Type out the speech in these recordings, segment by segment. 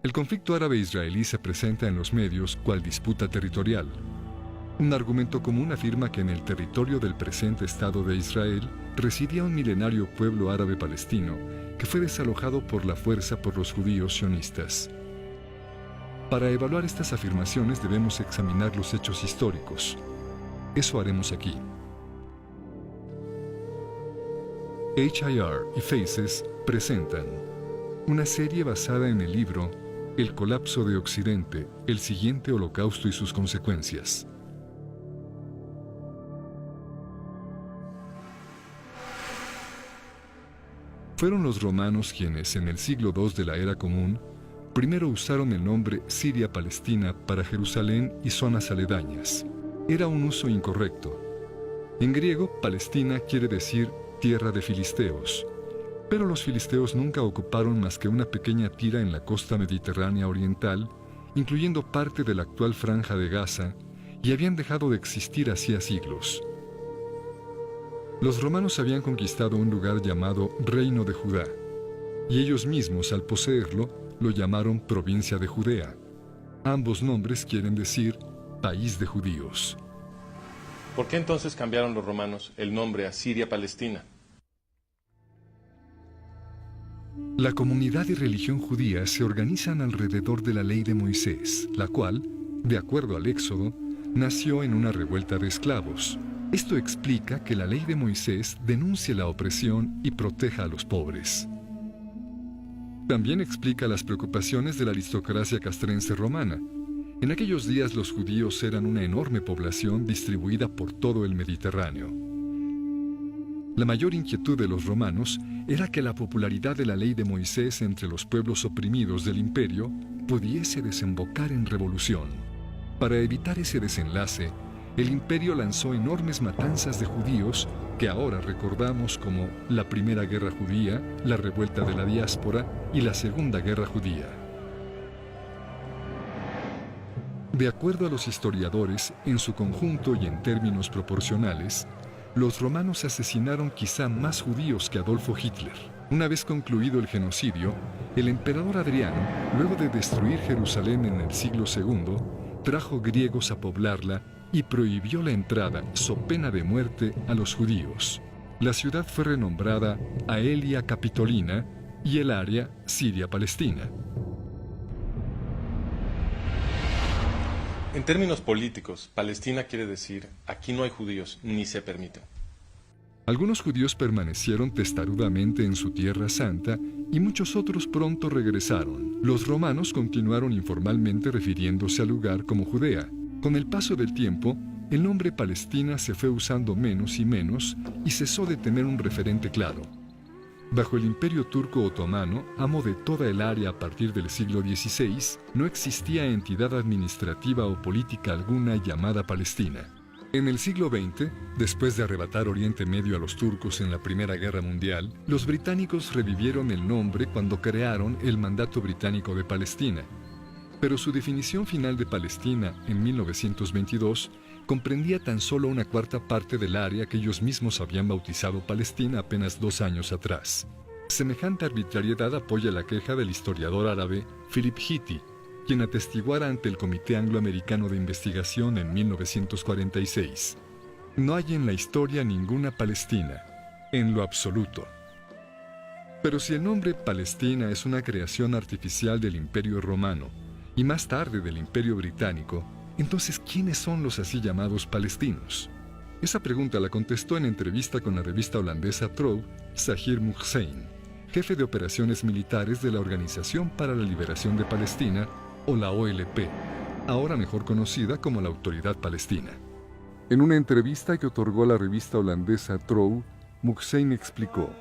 El conflicto árabe-israelí se presenta en los medios cual disputa territorial. Un argumento común afirma que en el territorio del presente Estado de Israel residía un milenario pueblo árabe palestino que fue desalojado por la fuerza por los judíos sionistas. Para evaluar estas afirmaciones debemos examinar los hechos históricos. Eso haremos aquí. HIR y Faces presentan una serie basada en el libro El colapso de Occidente, el siguiente holocausto y sus consecuencias. Fueron los romanos quienes, en el siglo II de la Era Común, primero usaron el nombre Siria-Palestina para Jerusalén y zonas aledañas. Era un uso incorrecto. En griego, Palestina quiere decir tierra de filisteos, pero los filisteos nunca ocuparon más que una pequeña tira en la costa mediterránea oriental, incluyendo parte de la actual Franja de Gaza, y habían dejado de existir hacía siglos. Los romanos habían conquistado un lugar llamado Reino de Judá, y ellos mismos, al poseerlo, lo llamaron Provincia de Judea. Ambos nombres quieren decir País de Judíos. ¿Por qué entonces cambiaron los romanos el nombre a Siria-Palestina? La comunidad y religión judía se organizan alrededor de la ley de Moisés, la cual, de acuerdo al Éxodo, nació en una revuelta de esclavos. Esto explica que la ley de Moisés denuncie la opresión y proteja a los pobres. También explica las preocupaciones de la aristocracia castrense romana. En aquellos días los judíos eran una enorme población distribuida por todo el Mediterráneo. La mayor inquietud de los romanos era que la popularidad de la ley de Moisés entre los pueblos oprimidos del imperio pudiese desembocar en revolución. Para evitar ese desenlace, el imperio lanzó enormes matanzas de judíos que ahora recordamos como la Primera Guerra Judía, la Revuelta de la Diáspora y la Segunda Guerra Judía. De acuerdo a los historiadores, en su conjunto y en términos proporcionales, los romanos asesinaron quizá más judíos que Adolfo Hitler. Una vez concluido el genocidio, el emperador Adriano, luego de destruir Jerusalén en el siglo II, trajo griegos a poblarla y prohibió la entrada, so pena de muerte, a los judíos. La ciudad fue renombrada Aelia Capitolina y el área Siria-Palestina. En términos políticos, Palestina quiere decir aquí no hay judíos ni se permiten. Algunos judíos permanecieron testarudamente en su tierra santa y muchos otros pronto regresaron. Los romanos continuaron informalmente refiriéndose al lugar como Judea. Con el paso del tiempo, el nombre Palestina se fue usando menos y menos y cesó de tener un referente claro. Bajo el Imperio Turco Otomano, amo de toda el área a partir del siglo XVI, no existía entidad administrativa o política alguna llamada Palestina. En el siglo XX, después de arrebatar Oriente Medio a los turcos en la Primera Guerra Mundial, los británicos revivieron el nombre cuando crearon el Mandato Británico de Palestina. Pero su definición final de Palestina, en 1922, comprendía tan solo una cuarta parte del área que ellos mismos habían bautizado Palestina apenas 2 años atrás. Semejante arbitrariedad apoya la queja del historiador árabe Philip Hitti, quien atestiguara ante el Comité Anglo-Americano de Investigación en 1946. No hay en la historia ninguna Palestina, en lo absoluto. Pero si el nombre Palestina es una creación artificial del Imperio Romano, y más tarde del Imperio Británico, entonces, ¿quiénes son los así llamados palestinos? Esa pregunta la contestó en entrevista con la revista holandesa Trouw, Zahir Mohsen, jefe de operaciones militares de la Organización para la Liberación de Palestina, o la OLP, ahora mejor conocida como la Autoridad Palestina. En una entrevista que otorgó la revista holandesa Trouw, Mohsen explicó: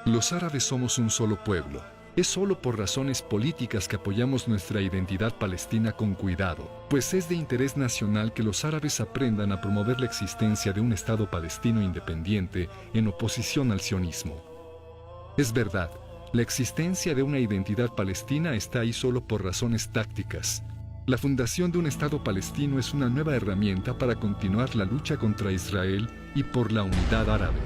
"Los árabes somos un solo pueblo. Es solo por razones políticas que apoyamos nuestra identidad palestina con cuidado, pues es de interés nacional que los árabes aprendan a promover la existencia de un Estado palestino independiente en oposición al sionismo. Es verdad, la existencia de una identidad palestina está ahí solo por razones tácticas. La fundación de un Estado palestino es una nueva herramienta para continuar la lucha contra Israel y por la unidad árabe".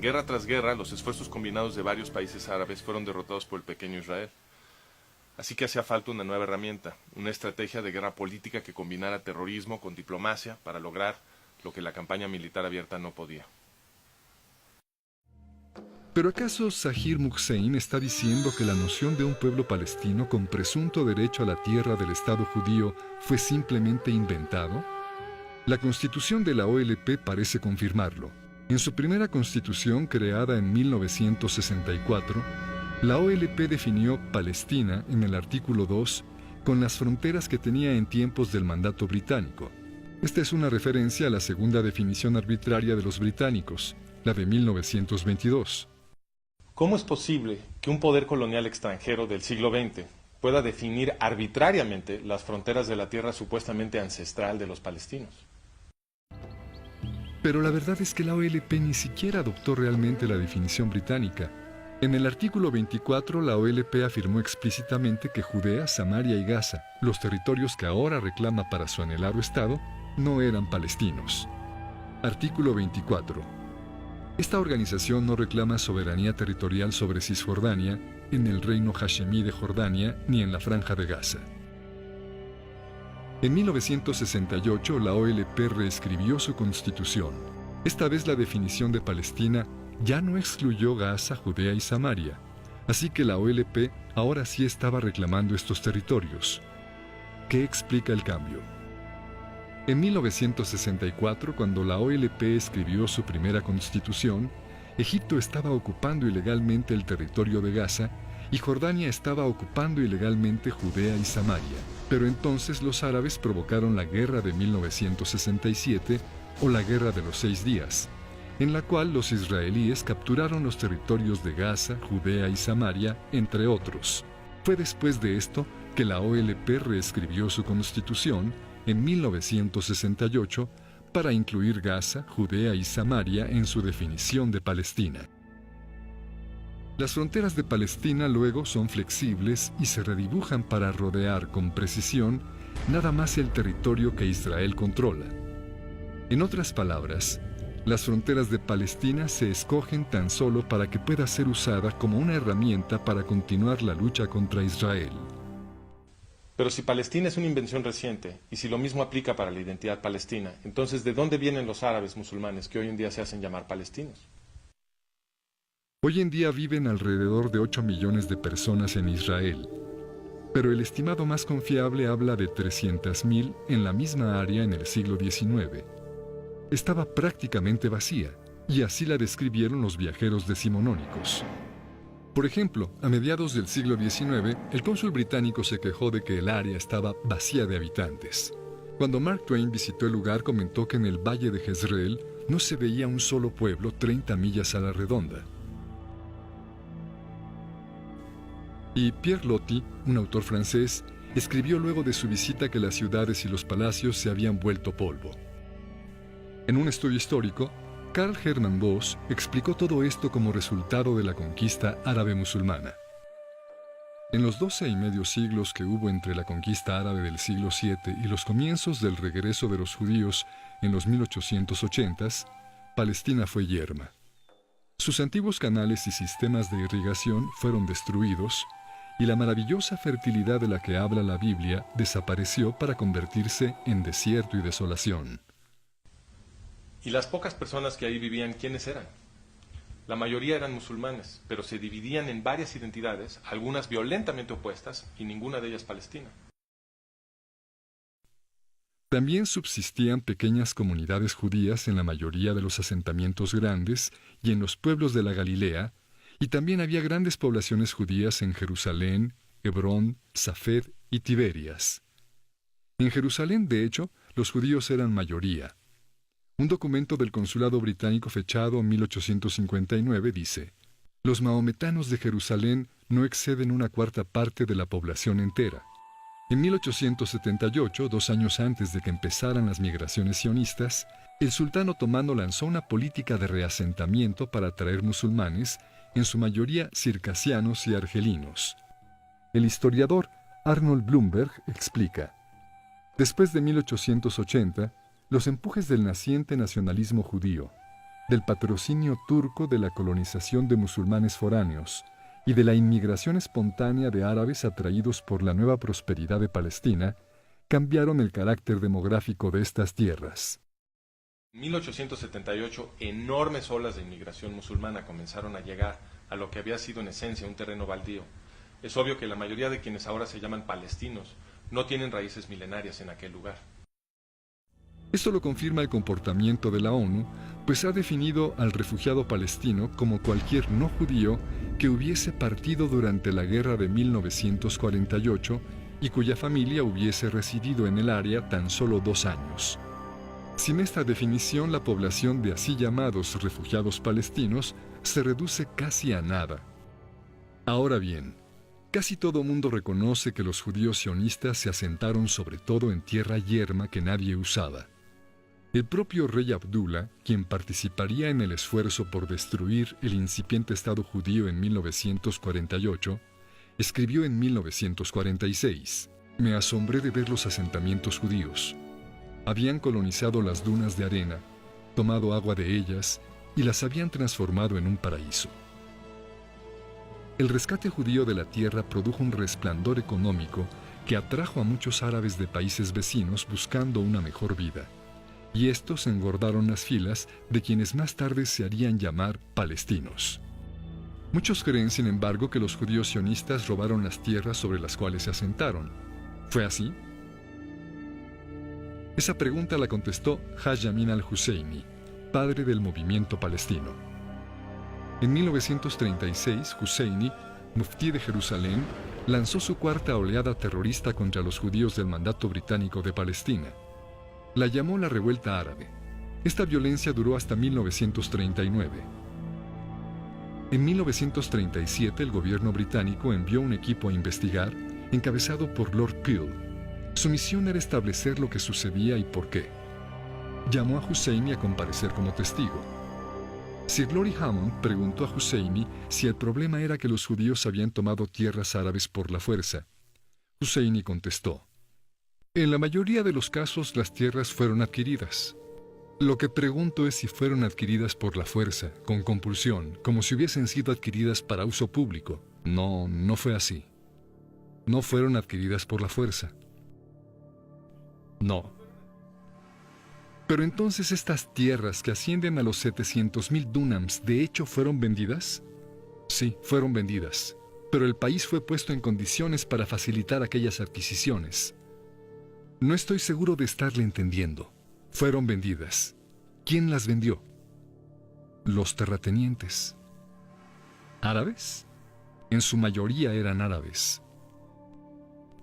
guerra tras guerra, los esfuerzos combinados de varios países árabes fueron derrotados por el pequeño Israel. Así que hacía falta una nueva herramienta, una estrategia de guerra política que combinara terrorismo con diplomacia para lograr lo que la campaña militar abierta no podía. ¿Pero acaso Zahir Muhsein está diciendo que la noción de un pueblo palestino con presunto derecho a la tierra del Estado judío fue simplemente inventado? La constitución de la OLP parece confirmarlo. En su primera constitución, creada en 1964, la OLP definió Palestina en el artículo 2 con las fronteras que tenía en tiempos del mandato británico. Esta es una referencia a la segunda definición arbitraria de los británicos, la de 1922. ¿Cómo es posible que un poder colonial extranjero del siglo XX pueda definir arbitrariamente las fronteras de la tierra supuestamente ancestral de los palestinos? Pero la verdad es que la OLP ni siquiera adoptó realmente la definición británica. En el artículo 24, la OLP afirmó explícitamente que Judea, Samaria y Gaza, los territorios que ahora reclama para su anhelado Estado, no eran palestinos. Artículo 24. Esta organización no reclama soberanía territorial sobre Cisjordania, en el reino hashemí de Jordania, ni en la Franja de Gaza. En 1968, la OLP reescribió su constitución. Esta vez la definición de Palestina ya no excluyó Gaza, Judea y Samaria, así que la OLP ahora sí estaba reclamando estos territorios. ¿Qué explica el cambio? En 1964, cuando la OLP escribió su primera constitución, Egipto estaba ocupando ilegalmente el territorio de Gaza y Jordania estaba ocupando ilegalmente Judea y Samaria. Pero entonces los árabes provocaron la guerra de 1967 o la Guerra de los 6 días, en la cual los israelíes capturaron los territorios de Gaza, Judea y Samaria, entre otros. Fue después de esto que la OLP reescribió su constitución en 1968 para incluir Gaza, Judea y Samaria en su definición de Palestina. Las fronteras de Palestina luego son flexibles y se redibujan para rodear con precisión nada más el territorio que Israel controla. En otras palabras, las fronteras de Palestina se escogen tan solo para que pueda ser usada como una herramienta para continuar la lucha contra Israel. Pero si Palestina es una invención reciente, y si lo mismo aplica para la identidad palestina, entonces ¿de dónde vienen los árabes musulmanes que hoy en día se hacen llamar palestinos? Hoy en día viven alrededor de 8 millones de personas en Israel, pero el estimado más confiable habla de 300.000 en la misma área en el siglo XIX. Estaba prácticamente vacía, y así la describieron los viajeros decimonónicos. Por ejemplo, a mediados del siglo XIX, el cónsul británico se quejó de que el área estaba vacía de habitantes. Cuando Mark Twain visitó el lugar, comentó que en el valle de Jezreel no se veía un solo pueblo 30 millas a la redonda. Y Pierre Loti, un autor francés, escribió luego de su visita que las ciudades y los palacios se habían vuelto polvo. En un estudio histórico, Karl Hermann Voss explicó todo esto como resultado de la conquista árabe musulmana. En los 12 y medio siglos que hubo entre la conquista árabe del siglo VII y los comienzos del regreso de los judíos en los 1880s, Palestina fue yerma. Sus antiguos canales y sistemas de irrigación fueron destruidos y la maravillosa fertilidad de la que habla la Biblia desapareció para convertirse en desierto y desolación. ¿Y las pocas personas que ahí vivían, quiénes eran? La mayoría eran musulmanes, pero se dividían en varias identidades, algunas violentamente opuestas y ninguna de ellas palestina. También subsistían pequeñas comunidades judías en la mayoría de los asentamientos grandes y en los pueblos de la Galilea, y también había grandes poblaciones judías en Jerusalén, Hebrón, Safed y Tiberias. En Jerusalén, de hecho, los judíos eran mayoría. Un documento del consulado británico fechado en 1859 dice: «Los mahometanos de Jerusalén no exceden una cuarta parte de la población entera». En 1878, 2 años antes de que empezaran las migraciones sionistas, el sultán otomano lanzó una política de reasentamiento para atraer musulmanes, en su mayoría circasianos y argelinos. El historiador Arnold Blumberg explica: después de 1880, los empujes del naciente nacionalismo judío, del patrocinio turco de la colonización de musulmanes foráneos y de la inmigración espontánea de árabes atraídos por la nueva prosperidad de Palestina, cambiaron el carácter demográfico de estas tierras. En 1878, enormes olas de inmigración musulmana comenzaron a llegar a lo que había sido en esencia un terreno baldío. Es obvio que la mayoría de quienes ahora se llaman palestinos no tienen raíces milenarias en aquel lugar. Esto lo confirma el comportamiento de la ONU, pues ha definido al refugiado palestino como cualquier no judío que hubiese partido durante la guerra de 1948 y cuya familia hubiese residido en el área tan solo 2 años. Sin esta definición, la población de así llamados refugiados palestinos se reduce casi a nada. Ahora bien, casi todo mundo reconoce que los judíos sionistas se asentaron sobre todo en tierra yerma que nadie usaba. El propio rey Abdullah, quien participaría en el esfuerzo por destruir el incipiente Estado judío en 1948, escribió en 1946: «Me asombré de ver los asentamientos judíos. Habían colonizado las dunas de arena, tomado agua de ellas y las habían transformado en un paraíso». El rescate judío de la tierra produjo un resplandor económico que atrajo a muchos árabes de países vecinos buscando una mejor vida. Y estos engordaron las filas de quienes más tarde se harían llamar palestinos. Muchos creen, sin embargo, que los judíos sionistas robaron las tierras sobre las cuales se asentaron. ¿Fue así? Esa pregunta la contestó Haj Amin al-Husseini, padre del movimiento palestino. En 1936, Husseini, muftí de Jerusalén, lanzó su cuarta oleada terrorista contra los judíos del mandato británico de Palestina. La llamó la Revuelta Árabe. Esta violencia duró hasta 1939. En 1937, el gobierno británico envió un equipo a investigar, encabezado por Lord Peel. Su misión era establecer lo que sucedía y por qué. Llamó a Husseini a comparecer como testigo. Sir Lori Hammond preguntó a Husseini si el problema era que los judíos habían tomado tierras árabes por la fuerza. Husseini contestó: «En la mayoría de los casos las tierras fueron adquiridas. Lo que pregunto es si fueron adquiridas por la fuerza, con compulsión, como si hubiesen sido adquiridas para uso público. No, no fue así. No fueron adquiridas por la fuerza». No. ¿Pero entonces estas tierras que ascienden a los 700,000 dunams de hecho fueron vendidas? Sí, fueron vendidas, pero el país fue puesto en condiciones para facilitar aquellas adquisiciones. No estoy seguro de estarle entendiendo. Fueron vendidas. ¿Quién las vendió? Los terratenientes. ¿Árabes? En su mayoría eran árabes.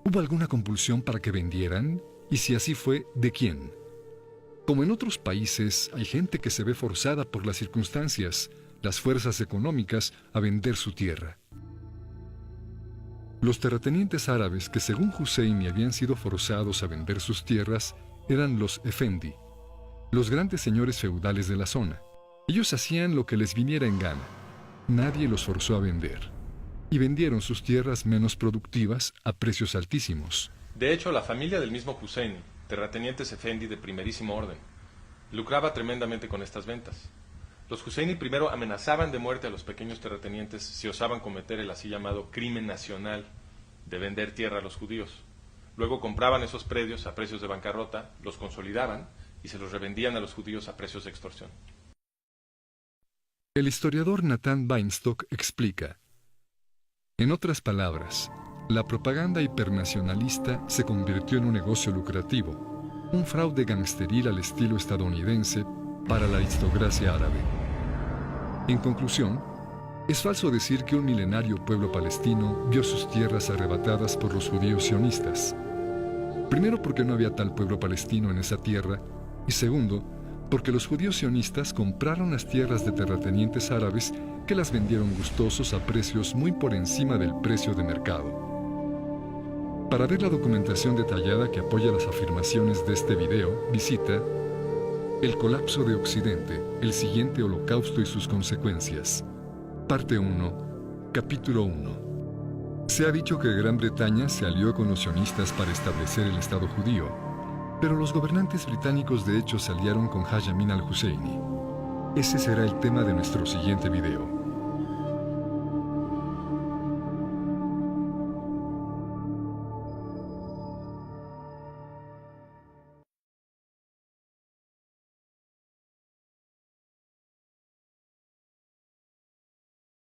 ¿Hubo alguna compulsión para que vendieran? Y si así fue, ¿de quién? Como en otros países, hay gente que se ve forzada por las circunstancias, las fuerzas económicas, a vender su tierra. Los terratenientes árabes que según Husseini habían sido forzados a vender sus tierras eran los Efendi, los grandes señores feudales de la zona. Ellos hacían lo que les viniera en gana. Nadie los forzó a vender. Y vendieron sus tierras menos productivas a precios altísimos. De hecho, la familia del mismo Husseini, terratenientes Efendi de primerísimo orden, lucraba tremendamente con estas ventas. Los Husseini primero amenazaban de muerte a los pequeños terratenientes si osaban cometer el así llamado crimen nacional de vender tierra a los judíos. Luego compraban esos predios a precios de bancarrota, los consolidaban y se los revendían a los judíos a precios de extorsión. El historiador Nathan Weinstock explica: en otras palabras, la propaganda hipernacionalista se convirtió en un negocio lucrativo, un fraude gangsteril al estilo estadounidense para la aristocracia árabe. En conclusión, es falso decir que un milenario pueblo palestino vio sus tierras arrebatadas por los judíos sionistas. Primero, porque no había tal pueblo palestino en esa tierra, y segundo, porque los judíos sionistas compraron las tierras de terratenientes árabes que las vendieron gustosos a precios muy por encima del precio de mercado. Para ver la documentación detallada que apoya las afirmaciones de este video, visita El colapso de Occidente, el siguiente holocausto y sus consecuencias. Parte 1, capítulo 1. Se ha dicho que Gran Bretaña se alió con los sionistas para establecer el Estado judío, pero los gobernantes británicos de hecho se aliaron con Haj Amin al-Husseini. Ese será el tema de nuestro siguiente video.